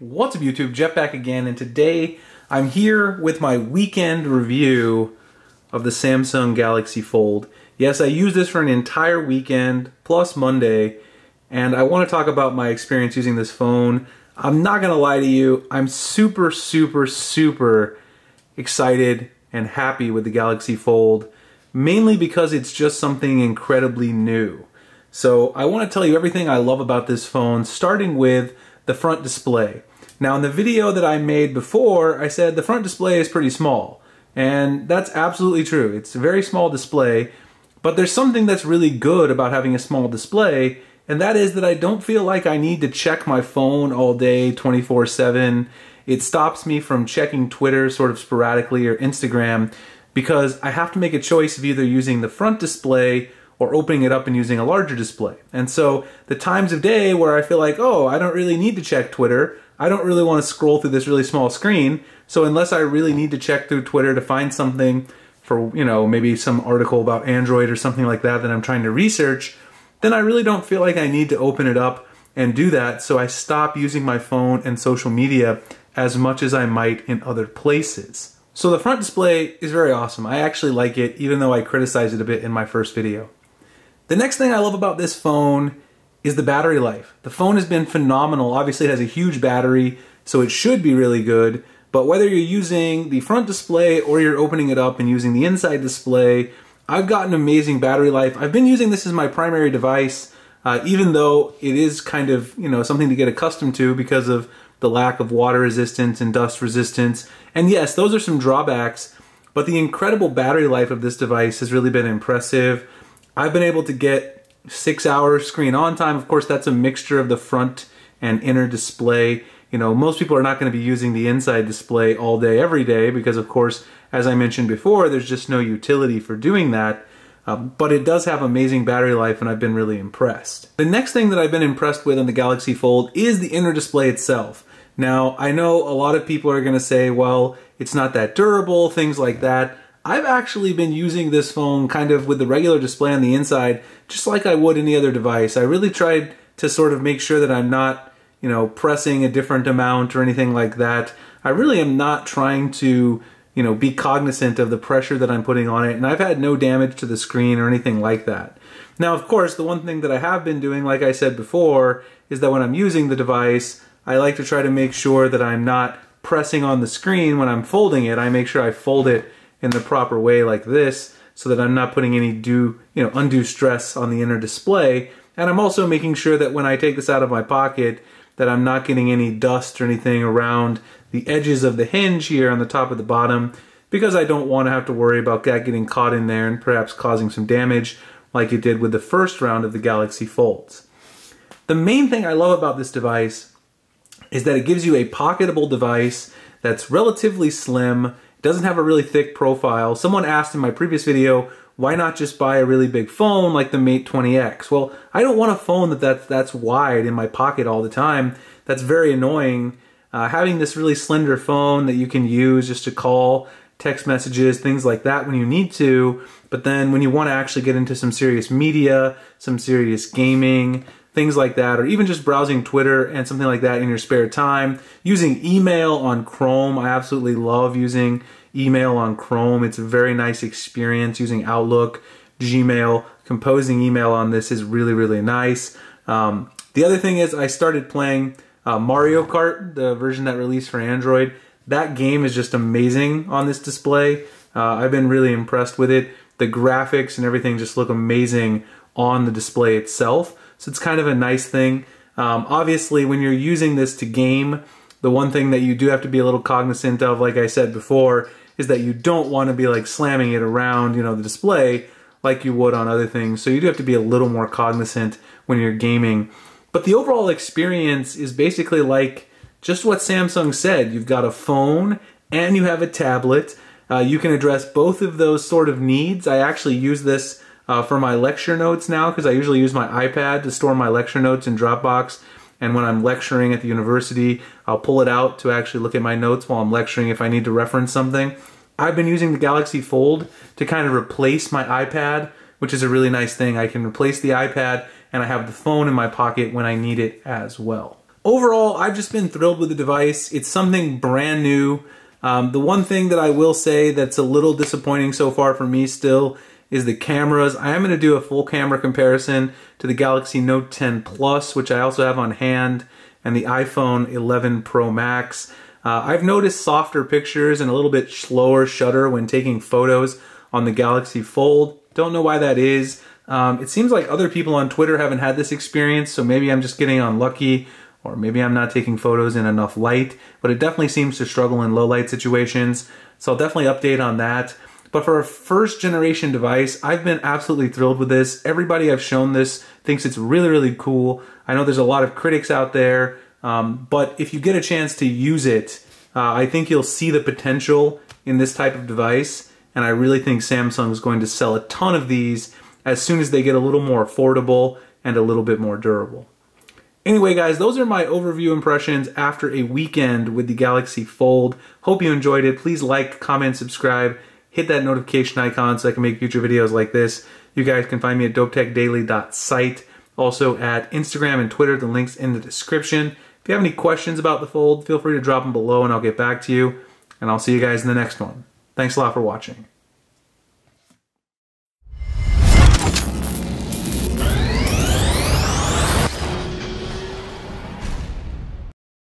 What's up YouTube, Jeff back again, and today I'm here with my weekend review of the Samsung Galaxy Fold. Yes, I used this for an entire weekend, plus Monday, and I want to talk about my experience using this phone. I'm not going to lie to you, I'm super excited and happy with the Galaxy Fold, mainly because it's just something incredibly new. So I want to tell you everything I love about this phone, starting with the front display. Now in the video that I made before, I said the front display is pretty small, and that's absolutely true. It's a very small display, but there's something that's really good about having a small display, and that is that I don't feel like I need to check my phone all day 24/7. It stops me from checking Twitter sort of sporadically or Instagram because I have to make a choice of either using the front display or opening it up and using a larger display. And so the times of day where I feel like, oh, I don't really need to check Twitter, I don't really want to scroll through this really small screen, so unless I really need to check through Twitter to find something for, you know, maybe some article about Android or something like that that I'm trying to research, then I really don't feel like I need to open it up and do that, so I stop using my phone and social media as much as I might in other places. So the front display is very awesome. I actually like it, even though I criticized it a bit in my first video. The next thing I love about this phone is the battery life. The phone has been phenomenal. Obviously it has a huge battery, so it should be really good, but whether you're using the front display or you're opening it up and using the inside display, I've gotten amazing battery life. I've been using this as my primary device, even though it is kind of, you know, something to get accustomed to because of the lack of water resistance and dust resistance. And yes, those are some drawbacks, but the incredible battery life of this device has really been impressive. I've been able to get 6 hours screen on time. Of course, that's a mixture of the front and inner display. You know, most people are not going to be using the inside display all day, every day, because of course, as I mentioned before, there's just no utility for doing that. But it does have amazing battery life, and I've been really impressed. The next thing that I've been impressed with on the Galaxy Fold is the inner display itself. Now, I know a lot of people are going to say, well, it's not that durable, things like that. I've actually been using this phone kind of with the regular display on the inside, just like I would any other device. I really tried to sort of make sure that I'm not, you know, pressing a different amount or anything like that. I really am not trying to, you know, be cognizant of the pressure that I'm putting on it, and I've had no damage to the screen or anything like that. Now, of course, the one thing that I have been doing, like I said before, is that when I'm using the device, I like to try to make sure that I'm not pressing on the screen when I'm folding it. I make sure I fold it in the proper way like this so that I'm not putting any undue stress on the inner display. And I'm also making sure that when I take this out of my pocket that I'm not getting any dust or anything around the edges of the hinge here on the top of the bottom, because I don't want to have to worry about that getting caught in there and perhaps causing some damage like it did with the first round of the Galaxy Folds. The main thing I love about this device is that it gives you a pocketable device that's relatively slim, doesn't have a really thick profile. Someone asked in my previous video, why not just buy a really big phone like the Mate 20X? Well, I don't want a phone that's wide in my pocket all the time. That's very annoying. Having this really slender phone that you can use just to call, text messages, things like that when you need to, but then when you want to actually get into some serious media, some serious gaming, things like that, or even just browsing Twitter and something like that in your spare time. Using email on Chrome, I absolutely love using email on Chrome. It's a very nice experience using Outlook, Gmail. Composing email on this is really nice. The other thing is I started playing Mario Kart, the version that released for Android. That game is just amazing on this display. I've been really impressed with it. The graphics and everything just look amazing on the display itself. So it's kind of a nice thing. Obviously, when you're using this to game, the one thing that you do have to be a little cognizant of, like I said before, is that you don't want to be like slamming it around, you know, the display like you would on other things. So you do have to be a little more cognizant when you're gaming. But the overall experience is basically like just what Samsung said. You've got a phone and you have a tablet. You can address both of those sort of needs. I actually use this for my lecture notes now, because I usually use my iPad to store my lecture notes in Dropbox, and when I'm lecturing at the university, I'll pull it out to actually look at my notes while I'm lecturing if I need to reference something. I've been using the Galaxy Fold to kind of replace my iPad, which is a really nice thing. I can replace the iPad and I have the phone in my pocket when I need it as well. overall, I've just been thrilled with the device. It's something brand new. The one thing that I will say that's a little disappointing so far for me still is the cameras. I am going to do a full camera comparison to the Galaxy Note 10 Plus, which I also have on hand, and the iPhone 11 Pro Max. I've noticed softer pictures and a little bit slower shutter when taking photos on the Galaxy Fold. Don't know why that is. It seems like other people on Twitter haven't had this experience, so maybe I'm just getting unlucky, or maybe I'm not taking photos in enough light, but it definitely seems to struggle in low light situations, so I'll definitely update on that. But for a first generation device, I've been absolutely thrilled with this. Everybody I've shown this thinks it's really, really cool. I know there's a lot of critics out there, but if you get a chance to use it, I think you'll see the potential in this type of device, and I really think Samsung is going to sell a ton of these as soon as they get a little more affordable and a little bit more durable. Anyway guys, those are my overview impressions after a weekend with the Galaxy Fold. Hope you enjoyed it. Please like, comment, subscribe, hit that notification icon so I can make future videos like this. You guys can find me at dopetechdaily.site, also at Instagram and Twitter, the link's in the description. If you have any questions about the Fold, feel free to drop them below and I'll get back to you. And I'll see you guys in the next one. Thanks a lot for watching.